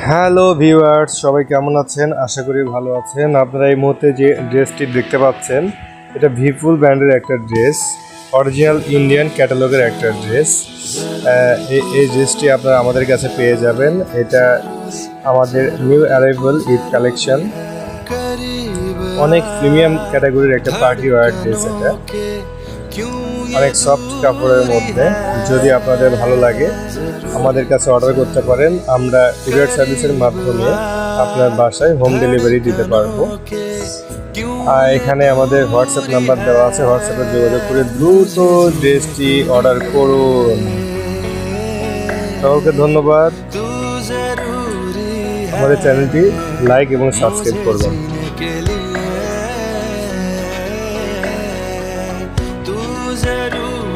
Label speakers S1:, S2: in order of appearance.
S1: Hello viewers, সবাই কেমন আছেন? আশা করি ভালো আছেন। আপনারা এই মুহূর্তে যে ড্রেসটি দেখতে পাচ্ছেন, এটা ভিপুল ব্র্যান্ডের একটা ড্রেস, অরিজিনাল ইন্ডিয়ান ক্যাটালগের একটা ড্রেস। এই ড্রেসটি আপনারা আমাদের কাছে পেয়ে যাবেন। এটা আমাদের নিউ অ্যারাইভাল ঈদ কালেকশন, অনেক প্রিমিয়াম ক্যাটাগরির একটা পার্টি ওয়্যার ড্রেস। এটা অনেক সফট কাপড়ের মধ্যে। যদি আপনাদের ভালো লাগে আমাদের কাছে অর্ডার করতে পারেন। আমরা কুরিয়ার সার্ভিসের মাধ্যমে আপনার বাসায় হোম ডেলিভারি দিতে পারবো। আর এখানে আমাদের হোয়াটসঅ্যাপ নাম্বার দেওয়া আছে, হোয়াটসঅ্যাপে যোগাযোগ করে দ্রুত ড্রেসটি অর্ডার করুন। সকলকে ধন্যবাদ। আমাদের চ্যানেলটি লাইক এবং সাবস্ক্রাইব করবেন।
S2: तू जरूर